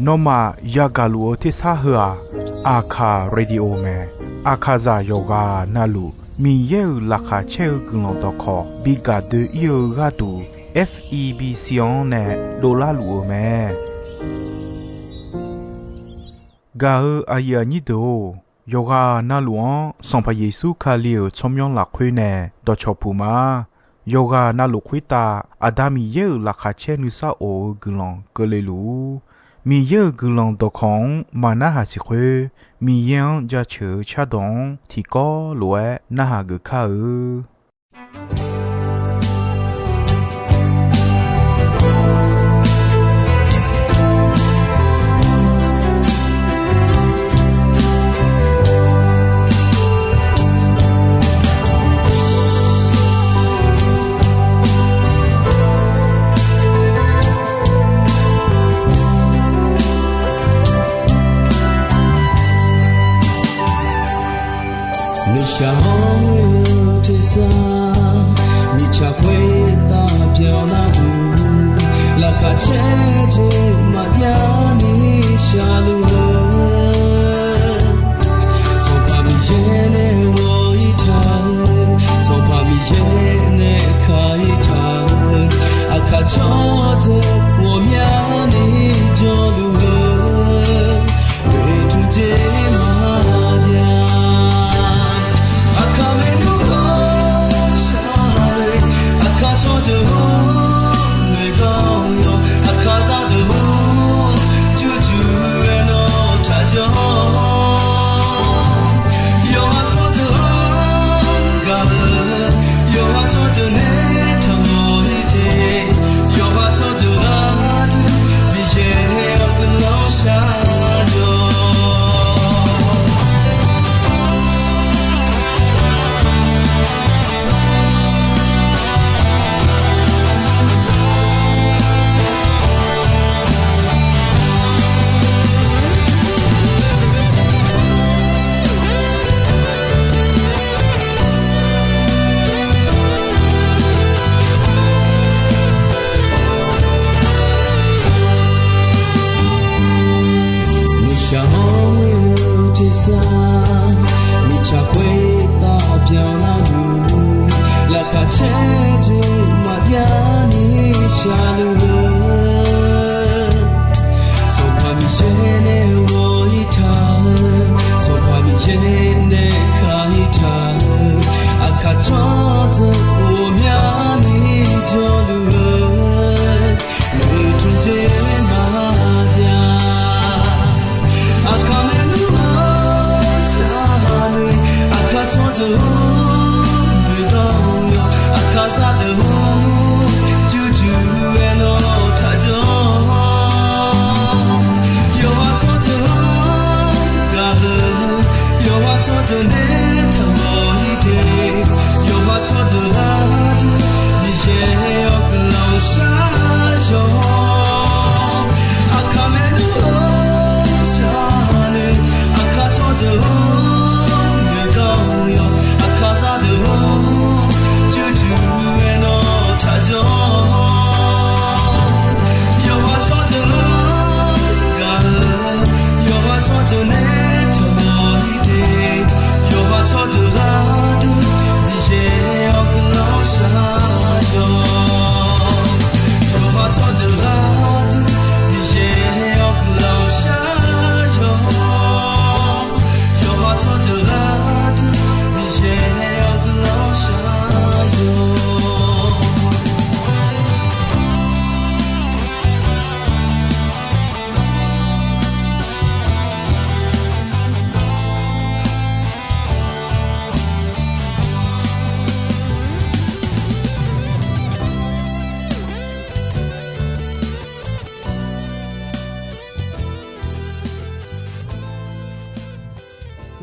นอมายากาลูที่ซาหัวอาคาเรดิโอเมอาคาซาโยกานาลูมีเยอลักาเชลกุลตอคอบิกาเดเยกาตู FEB ซิออนเนโดลาลูเมกาอายานิโดโยกานาลวงสัมพเยซูคาเลียวชมยองหลักคุยเนดอชอปูมาโยกานาลุคุยตาอาดามีเยอลักาเชนุซาโอกุลองกเลลูมีเยอะกุลองตอของมานาหาสิคุมียังจะเชื่อชาดงที่ก็ลวยนาหากึข้า你想我的啥？你才会打表那路，那卡切切马呀你下路了，送把米耶呢我一趟，送把米耶呢开一趟，阿卡着着我面你着路了，为主的马呀。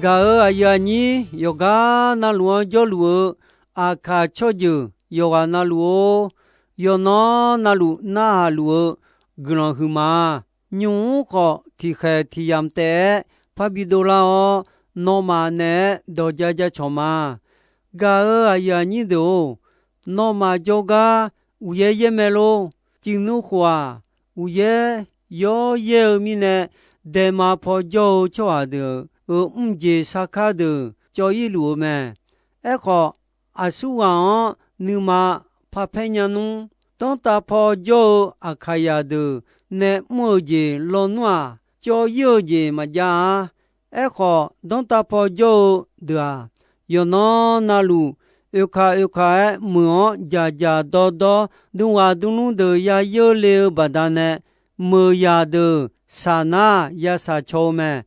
กาอายานีโยกานาลัวจอลัวอาคาชอจูโยกานาลัวยอนอนาลุนาลัวกลองหืมาญุก็ที่แคที่ยามแต่พะบิโดลาโนมาเนดอจาจาชอมากาอายานีโดโนมาโจกาอุเยเยเมโลจิงนุขวา五爷有也米呢，德玛坡就做的，节萨卡的交易路们，个阿苏王你嘛怕陪人弄，当大坡就阿卡亚的，那么节老暖交易节嘛家，个当大坡就的啊，有那路。yêu khai mưa già đo đo đúng và đúng được ya yêu liu bà đàn nè mưa ya được sa na ya sa châu mẹ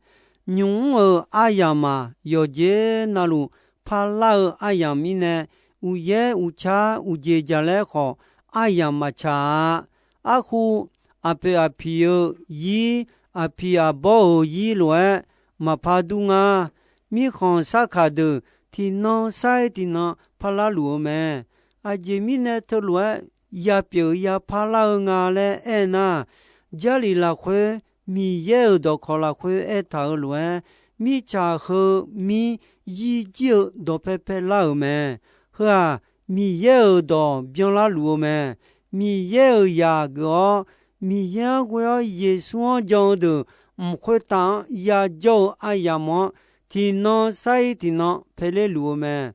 nhung ở ayama yo je na lu pha la ayami nè u ye u cha u je ja le kho ayama cha a khu ape apio yi apia bo yi lo ma pha du nga mi khon sa kha de thì nó sai thì nó phá la lúa mẹ à chỉ mi nè thôi lúa ya biểu ya phá la ngà lẽ na gia li la khuê mi ye đồ khó la khuê thảo lúa mi cha hơ mi yi chiu đồ pe la mẹ hơ mi ye đồ biang la lúa mẹ mi ye ya go mi ye go ye suan jong de khuê tang ya jo ayamo thì nó sai thì nó phải lấy lúa mẹ,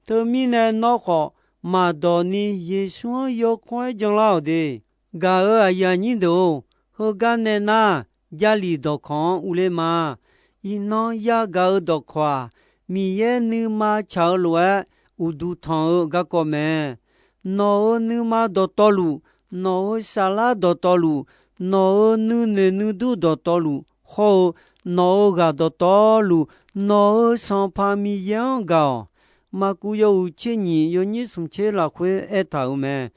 từ mình nó khó mà đó ni Giêsu yêu khoai trong lao đi, gà ở nhà nhìn đâu, họ gà nè na, gia li đó con ule mà, nó ya gà ở đó khoa, mi ye nữ mà chào lúa, udu thằng gà con mẹ, nó nữ mà đó to lu, nó sala đó to lu, nó nữ du đó to lu, họ nó gà đó to lu. Nó sang pa mi yang gao mà cú yêu chế nhị yêu nhị sum chế là khuê thảo mẹ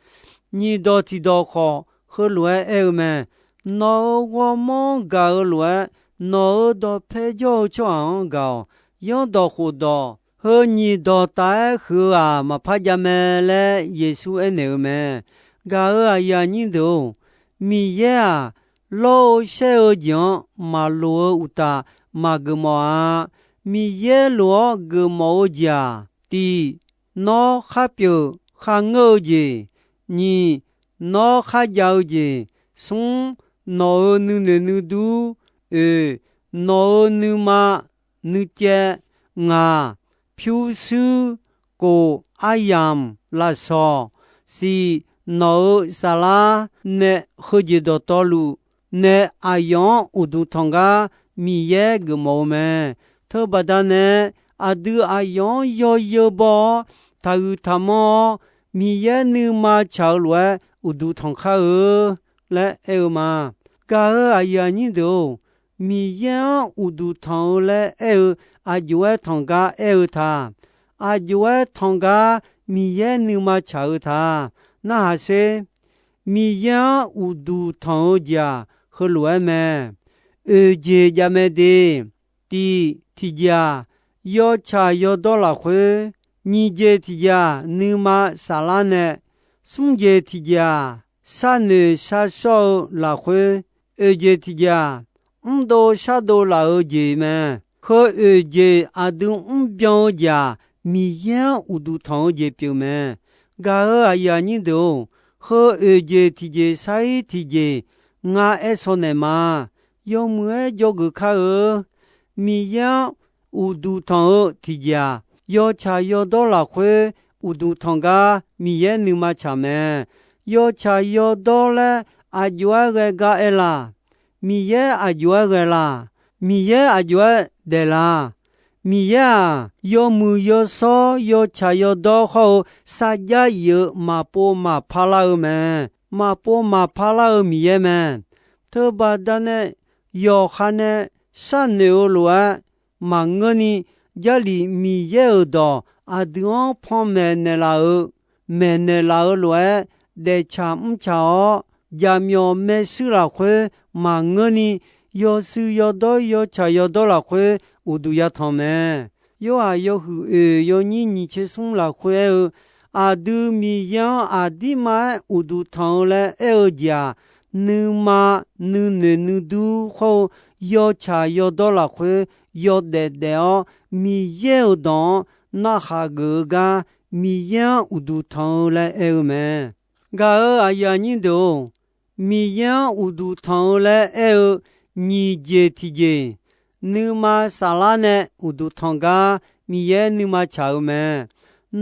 nhị đó thì đó khó hơi lúa mẹ nó qua mong gạo lúa nó đó phê cho ăn gạo yang đó khu đó hơi nhị đó tại khứ mà phá gia mẹ lẽ Giêsu mẹ gạo ya nhị đâu mi ya lo xe ở giang mà lúa uta mà gmo mi ye lo ge mo ja ti no kha pyo kha ngo ji ni no kha jiao ji sung no nu du no nu ma nu che nga phu su ko ayam la so si no sala ne khoji do tolu ne ayon udu thonga mi ye ge mo me thơ bà đà nè à đưa ai yon yo bo ta u tham mo mi ye nu ma chao lue u du thong kha le ma ga a ya ni do mi ye u du thong le a yue thong ga tha a yue thong ga mi ye nu ma chao tha na ha se mi ye u du thong ja ho lue me je ja me de ti thì gia yo cha yo do la khuê ni je thì gia nu ma sa la nè sung je thì gia sa ne sa so la khuê je thì gia do sa do la je me kho je a du biao gia mi ya u du thong je piu me ga a ya ni do kho je thì je sai thì je nga so ne ma yo mu yo gu kha mi ya u du thong thì gia yo cha yo do la khuê u du thong ga mi ye nu ma cha me yo cha yo do le a yua ge ga la mi ye a yua ge la mi ye a yua de la mi ya yo mu yo so yo cha yo do ho sa ya ye ma po ma pha la me ma po ma pha la mi ye me thơ ba da ne yo kha ne sa ne o lo mà ngơ ni gia li mi ye do a duong phong me ne la lo de cham chao ya myo me su la khuê mà ngơ ni yo su yo cha yo do la khuê u du ya thong me yo a yo hu yo ni che sung la khuê a du mi ya a di ma u du thong le ja nu ma nu du ho yo cha yo do la khuê yo de o mi ye don na ha ga mi ya u du thong le me ga a ya ni do มียังอุดูทองและนีเจทีเจนึมาสาลาเนอุดูทองกามีเยนึมาชาวแม่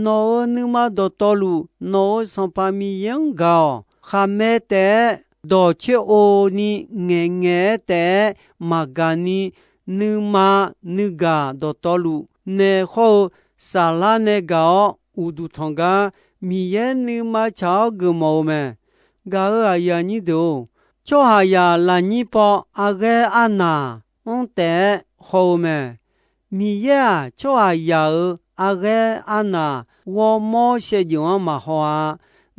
นอนึมาดอตอลูนอสัมปามียังกาขามเมแต่ดอเชโอนีเงเงแต่มากานีนึมานึกาดอตอลูเนโคสาลาเนกาอุดูทองกามีเยนึมาชาวกมอแม่กาอายานิโดချောဟာယာလာညိပေါအဂဲအနာအွန်တဲခေါ်မဲမီယာချောဟာယာအဂဲအနာဝမောရှေဂျွန်မဟွာ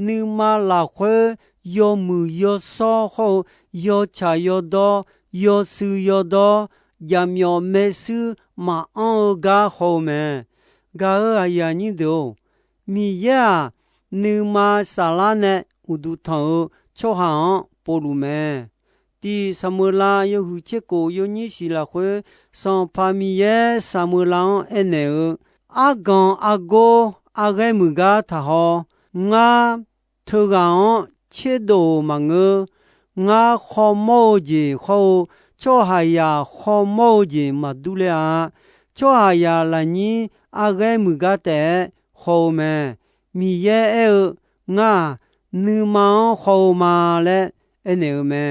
နိမလာခွေယောမူယောစောဟောယောချာယောဒောယောစုယောဒောယမ်ယောမေစုမအောဂါဟောမဲဂါအယာညိဒောမီယာနိမဆာလာနဲဥဒုထောချောဟာပိုလူမဲတီဆမလာယဟုချေကိုယညိစီလာခွေစောဖာမီယေဆမလောင်အနေအဂွန်အဂိုအဂဲမူဂါထဟောငါထကောင်ချေဒိုမငငါခောမောဂျီခောချောဟာယာခောမောဂျီမဒူလေအာချောဟာယာလညိအဂဲမူဂါတဲခောမဲမီယေငါနုမောင်ခောမာလေအနေမဲ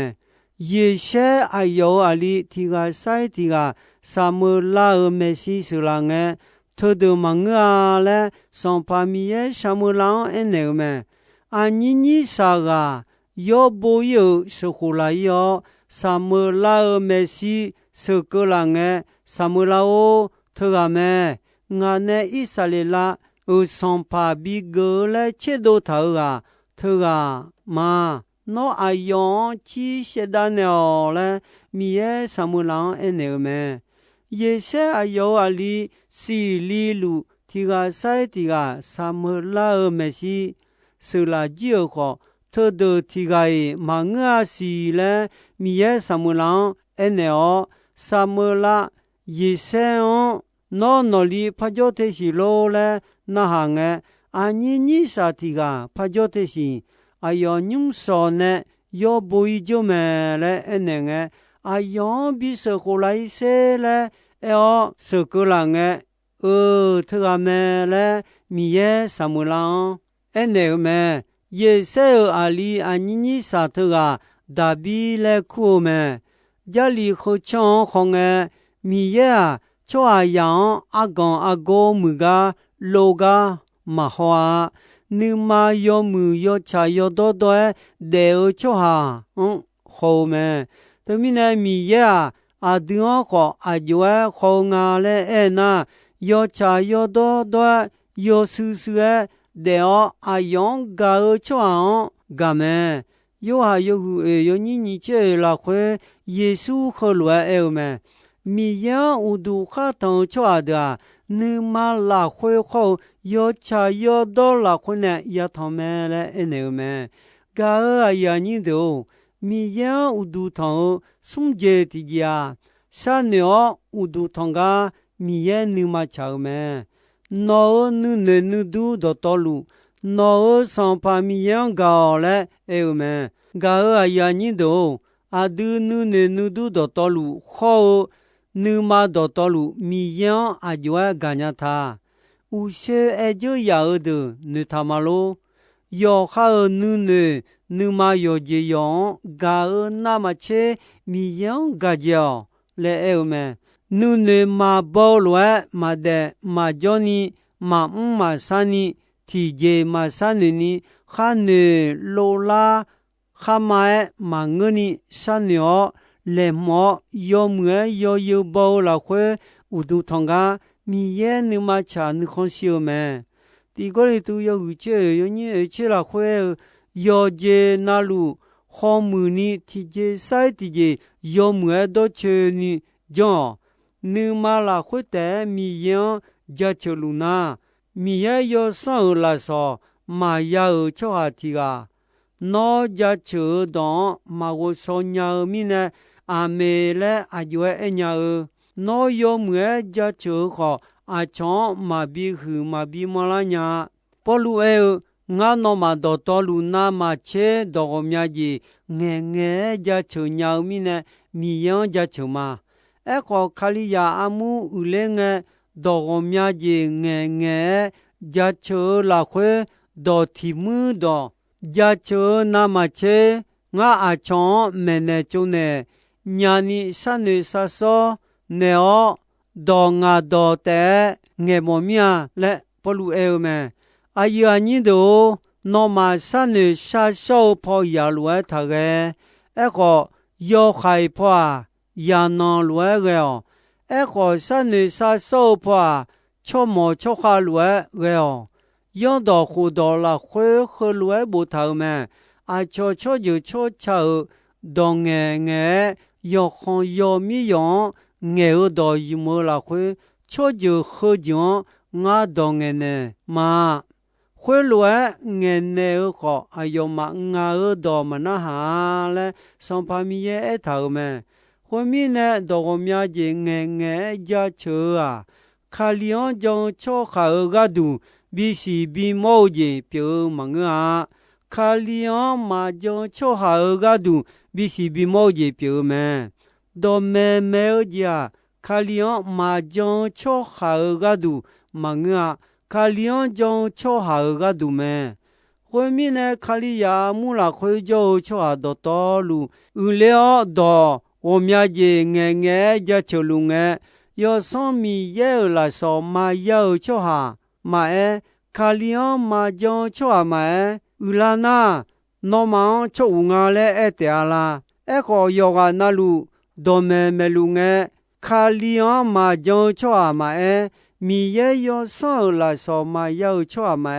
ယေရှဲအယောအလီတီကဆိုင်တီကဆာမလာမေစီဆူလာငဲထိုဒမငါလဲစွန်ပါမီယေဆာမလောင်အနေမဲအညိညိစာကယောဘိုယစခုလာယောဆာမလာမေစီစကလာငဲဆာမလာအိုထဂမဲငါနဲ့ဣဆလေလာဥစွန်ပါဘီဂလဲချေဒိုထာကထဂမာနောအယောချီရှဒနောလေမီယေဆာမလောင်အနေမဲယေရှဲအယောအလီစီလီလူတီကဆိုင်တီကဆာမလာမေစီဆူလာဂျီခေါ်ထိုဒတီကမငါစီလေမီယေဆာမလောင်အနေအောဆာမလာယေရှဲနောနောလီဖဂျိုတေရှိလိုလေနာဟာငဲအညိညိစာတီကဖဂျိုတေရှိအယောညုံစောနဲ့ယောဘွေဂျမဲလဲအနေငဲအယောဘီစခိုလိုက်ဆဲလဲအောစကူလာငဲထဂမဲလဲမီယေဆာမလောင်အနေမဲယေဆဲအလီအညိညိစာထဂဒါဘီလဲခုမဲဂျာလီခိုချောင်းခေါငဲမီယေချောအယောင်အကောင်အကိုမူကလောကမဟွာနိမာယောမူယောချာယောတောတောဒေအချောဟာခေါ်မဲတမီနေမီယာအဒူခေါ်အကျွဲခေါ်ငါလဲအဲနာယောချာယောတောတောယောဆူဆူဒေအယောဂါချောဂမဲယောဟာယောဟုယောညိညိချေလာခွေယေစုခေါ်လွယ်အဲမဲမီယာဥဒုခတောချောဒါနိမာလာခွေခေါ်ယောချာယောဒေါလာခွနဲ့ရထမဲလဲအနေမဲဂါအယာညိဒိုမီယာဥဒုထောဆုံဂျေတီယာရှာနောဥဒုထောကမီယေနိမချောမဲနောနုနေနုဒုဒတော်လူနောဆောင်ပါမီယံဂါလဲအဲမဲဂါအယာညိဒိုအဒုနုနေနုဒုဒတော်လူခေါ်နုမဒတော်လူမီယံအကျွဲဂါညာသာဥရှေအကျယာဒနုထမလိုယောခါနုနေနုမယောဂျေယောဂါနာမချေမီယံဂါကြောလဲအဲမဲနုနေမဘောလွဲမတဲ့မဂျောနီမမဆာနီတီဂျေမဆာနီခါနေလိုလာခမဲမငနီဆာနီယောလေမောယောမွေယောယောဘောလာခွေဥဒုထောကမီယေနမချာနခွန်စီယမဲဒီကိုရီတူယောဟုချေယောညေချေလာခွေယောဂျေနာလူခေါမူနီတီဂျေဆိုင်တီဂျေယောမွေဒိုချေနီဂျောနမလာခွေတဲမီယံဂျာချလူနာမီယေယောဆောလာဆောမာယာချောဟာတီကနောဂျာချဒေါမာဝဆောညာမီနေအမေလဲအကျွဲအညာနောယောမွေဂျာချေခေါ်အချောမဘီဟူမဘီမလာညာပေါ်လူ ငါနောမှာတော်လူနာမှာချေတော်မြကြီးငဲငဲကြချုံညောင်မိနဲ့မီယောကြချုံမှာခေါ်ခလီယာအမှုဦးလဲငဲတော်မြကြီးငဲငဲကြချုလာခွေတော်တီမှုတော်ကြချုနာမှာချေငါအချောမဲနဲ့ကျုံနဲ့ညာနီစနေဆာစောနေောဒေါ်ငါဒေါ်တဲ့ငဲမောမြလက်ပလူအဲမဲအယာညင်းတို့နော်မာစနေရှာရှောဖော်ရလွယ်ထားခဲ့ခေါ်ယောခိုင်ဖွာယာနော်လွယ်ခဲ့ခေါ်စနေရှာရှောဖွာချောမောချောခါလွယ်ခဲ့ယောတော်ခုတော်လာခွေခလွယ်ဘူထားမဲအချောချောဂျချောချောဒေါ်ငဲငဲယောခွန်ယောမီယောငဲတော်ယူမလာခွေချောဂျခေဂျွန်ငါဒေါ်ငဲနဲ့မာခွေလွယ်ငဲနေခေါ်အယောမငါတော်မနာဟာလဲစံပါမီရဲ့ထားမဲခွေမီနဲ့တော်မြကြီးငဲငဲကြချောခါလျောကြောင့်ချောခါကဒူဘီစီဘီမောကြီးပြုံးမငါခါလျောမာကြောင့်ချောခါကဒူဘီစီဘီမောကြီးပြုံးမဲဒေါ်မဲမဲကြီးခါလျောမာကြောင့်ချောခါကဒူမငါခါလျောကြောင့်ချောဟာကဒူမဲခွေမီနဲ့ခါလီယာမူလာခွေကြောချောဟာတော်လူဦးလျောတော်ဝမြကြီးငဲငဲကြချလူငဲယောစွန်မီရဲလာစောမာယောချောဟာမာခါလျောမာကြောင့်ချောဟာမာဦးလာနာနော်မောင်ချောဦးငါလဲတဲလာခေါ်ယောကနာလူဒေါ်မဲမဲလူငဲခါလျောမာကြောင့်ချောဟာမာမီရဲယောဆောလာဆောမာယောချောမဲ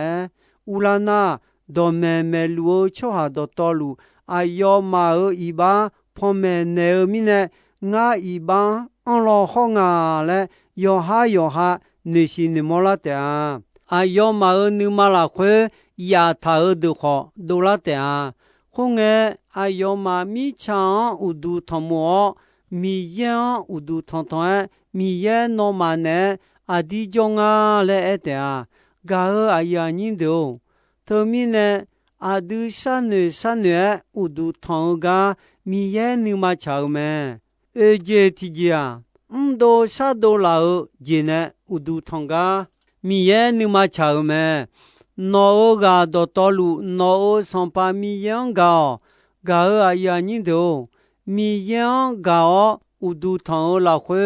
ဦးလာနာဒေါ်မဲမဲလူချောဟာတော်လူအယောမာဤပါဖောမဲနေမီနဲ့ငါဤပါအန်လောဟောငါလဲယောဟာနေရှိနေမောလာတဲ့အယောမာနုမလာခွေယာသာဒုခောဒူလာတဲ့ခုငဲအယောမာမီချောင်းဥဒူထမောမီယံဥဒူထန်တမီယဲနောမာနဲ့အဒီကြောင့်ငါလဲတဲ့ဂါအယာညင်းတို့သမီးနဲ့အဒူဆန်နဥဒူထောင်းကမီရဲနုမချောင်းမဲအေဂျေတီဂျာဒိုဆာဒိုလာဂျင်းနဲ့ဥဒူထောင်းကမီရဲနုမချောင်းမဲနောဂါတော်လူနောစံပါမီယံဂါအယာညင်းတို့မီယံဂါဥဒူထောင်းလာခွေ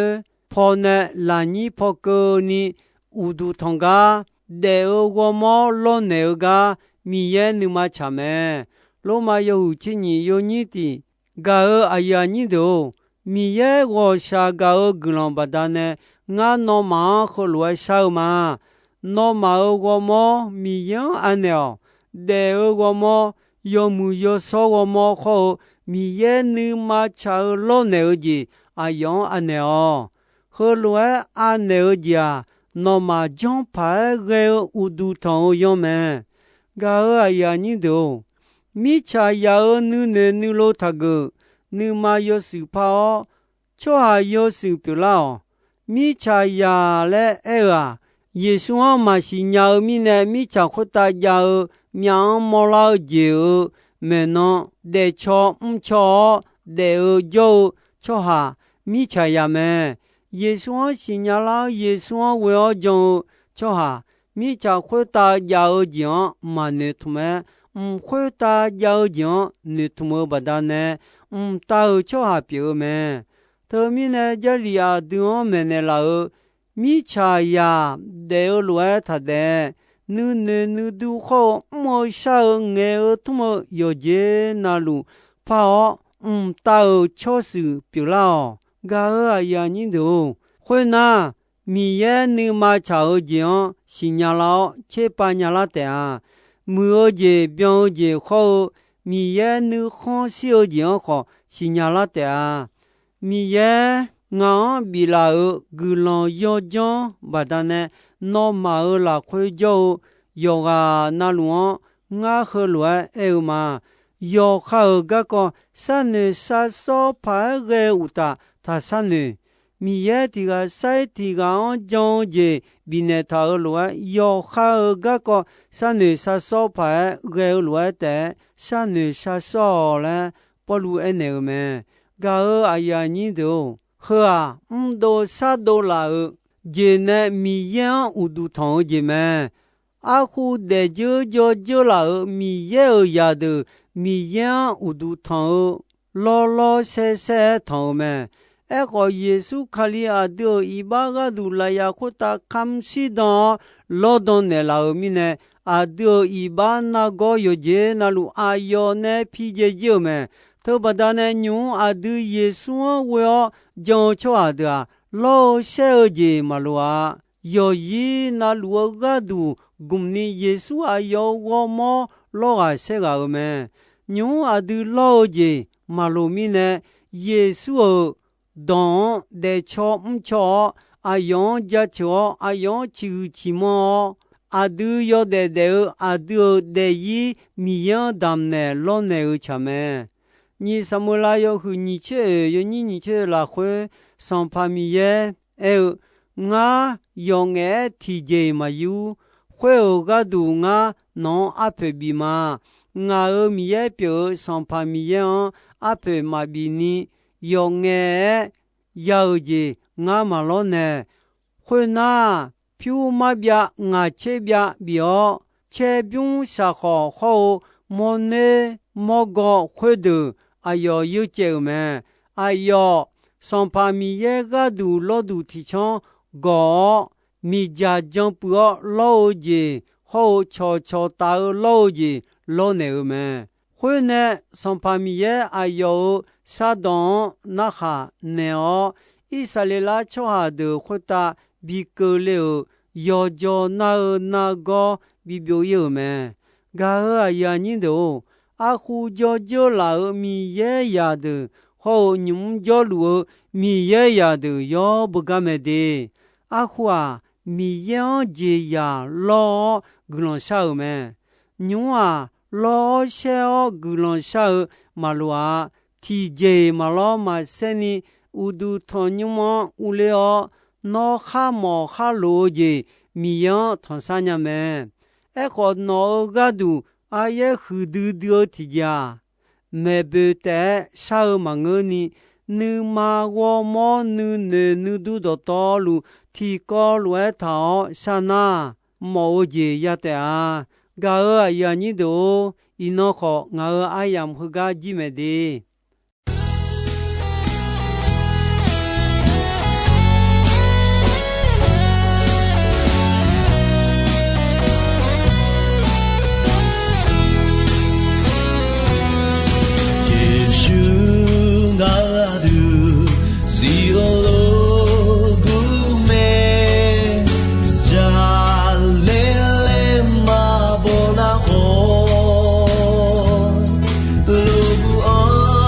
ဖောနဲ့လာနီဖောကောနီဥဒူထောင်းကဒေဝမောလောနေကမီရဲနုမချမဲလောမယဟုချင်းညီယိုညီတီဂါအယာညီတို့မီရဲဝရှာဂါဂလွန်ပဒနဲ့ငါနောမခလွယ်ရှောက်မှာနောမဝမောမီယံအနေဒေဝမောယောမူယောဆောဝမောခောမီရဲနုမချလောနေကြီးအယောအနေဟလွယ်အနေကြီးနော်မာဂျွန်ဖာရဲဥဒူထောင်းယောမဲဂါအယာညင်းတို့မိချာယာနုနေနုလိုထဂနုမာယောစုဖာချောဟာယောစုပြလောမိချာယာလဲရာယေရှုမရှိညာမိနဲ့မိချာခွတ်တာယာမြောင်မောလာဂျေမေနောဒေချောချောဒေဂျိုချောဟာမိချာယာမဲယေရှုရှင်ညာလာယေရှုဝေောဂျုံချောဟာမိချာခွတ်တာယာဂျောမနေထမဲခွတ်တာယာဂျောနေထမဘဒနဲ့တာချောဟာပြေမဲသမီးနဲ့ကြလီယာဒွန်မဲနဲ့လာမိချာယာဒေလွယ်ထတဲ့နုနေနုဒုခောမောရှာငဲထမယောဂျေနာလူဖာတာချောစုပြလောဂါအယာညင်းတို့ခွေနာမီရဲနုမချောဂျင်ရှင်ညာလောချေပညာလာတဲ့မူယောဂျေပြောင်းဂျေခောမီရဲနုခွန်စီယောဂျင်ခောရှင်ညာလာတဲ့မီရဲငေါဘီလာဂူလွန်ယောဂျွန်ဘာဒနဲ့နောမာလာခွေဂျိုယောဂာနာလွန်ငါခလွယ်အေမာယောခါကကောစနေဆာစောဖာရဲဥတာသာစနေ米耶提个塞提个将节比内塔尔罗要哈尔个三女杀手牌个罗的三女杀手嘞，不如那个么？个哎呀你都呵啊，都杀到了，节呢米耶乌都汤节么？阿库的就了米耶尔亚的米耶乌都汤，老塞汤么？个耶稣卡里阿德伊巴个杜拉亚库塔坎西当罗东呢老米呢阿德伊巴那个有节那路阿哟呢皮节节么？特别的呢牛阿德耶稣我要将cho阿德啊老些节马路啊。有一那路个度，公你耶稣啊有我么老啊些个么？牛啊都老节马路米呢？耶稣当的错唔错，啊用只错，啊用起么？啊都有的，啊都的伊米样当呢老呢有钱么？你什么啦要和你去，有你去拉回上帕米耶，我用个体检嘛有，会个度我弄阿佩比嘛，我米耶表上帕米耶阿佩嘛比你用个要节我嘛老呢，会那票嘛别我切别表，切表啥好好，么呢么个会的，哎哟有这么，哎哟上帕米耶个度老度提倡。个米家将不老节好悄打老节老牛们，会呢上帕米耶还有沙当那哈呢以色列拉超下的会打比格了要叫那个比表有们，个呀你都阿胡叫拉米耶呀的好你们叫路米耶呀的要不干么的。阿胡啊，米样节呀老古龙少么？牛啊老小古龙少马路啊，体节马老马生呢，乌都汤牛嘛乌了，那哈毛哈罗节米样汤三年么？个那个都阿也很多体家，没不得少嘛个呢？你妈我么你都到道路。提高路头山那毛节呀的啊，个呀你都一脑好，我爱养和个几没的。耶稣那度西欧。Oh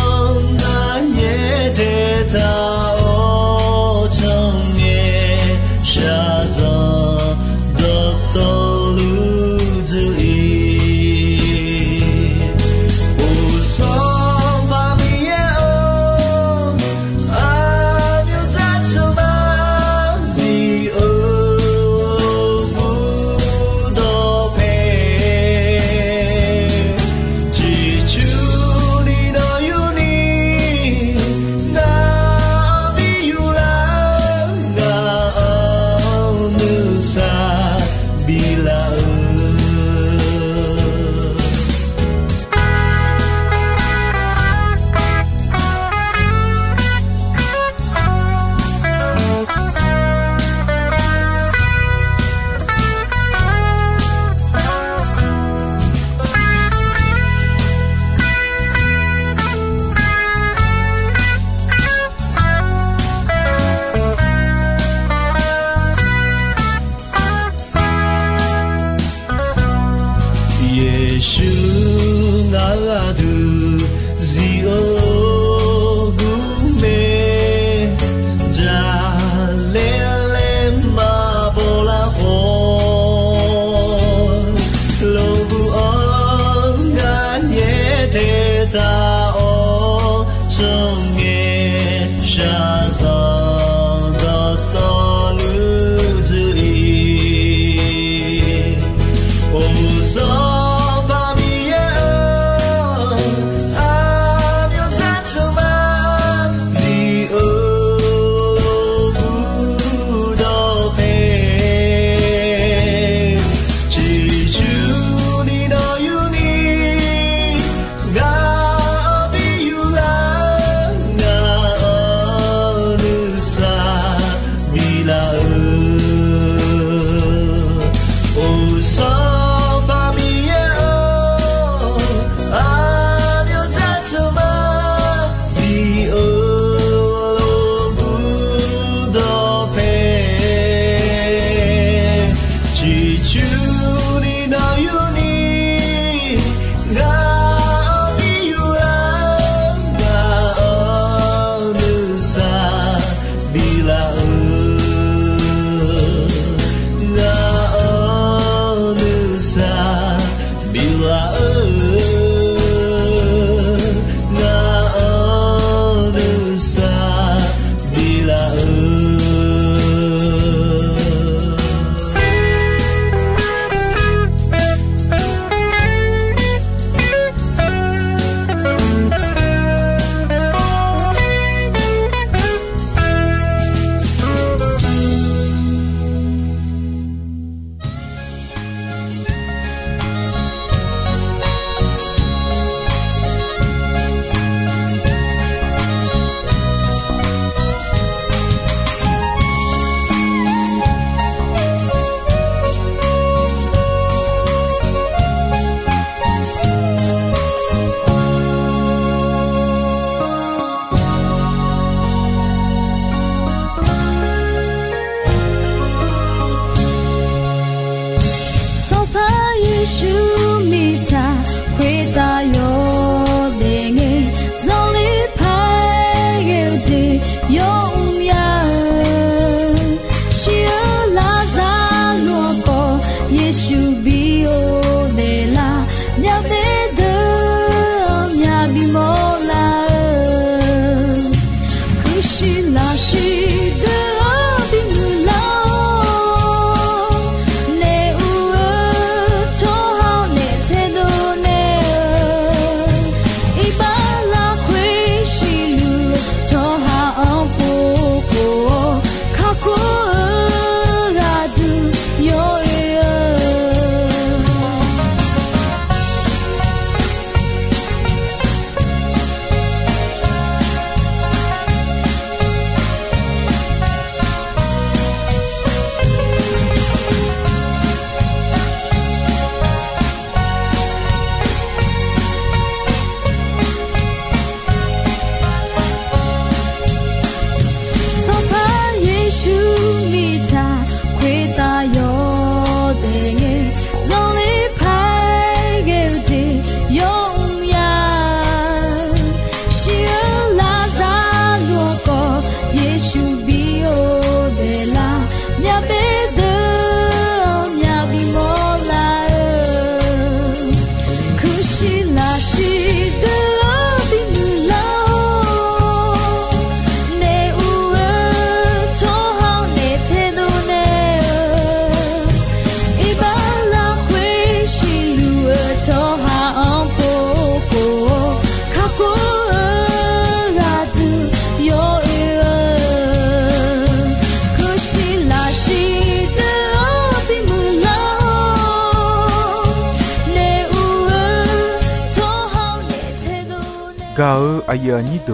กาอายานิโด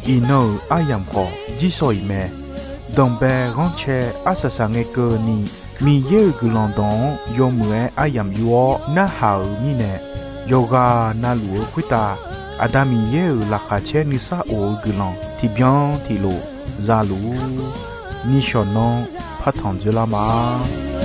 อีโนอายามขอจิซอยแม่ดองเบรอนเชอาสสังเอเกนีมีเยกุลอนดองยอมเออายามยัวนาหาวมีเนโยกานาลัวคุตาอาดามีเยลาคาเชนิซาโอกุลอนที่บยองที่โลซาลูนิชอนนพัทันเจลามา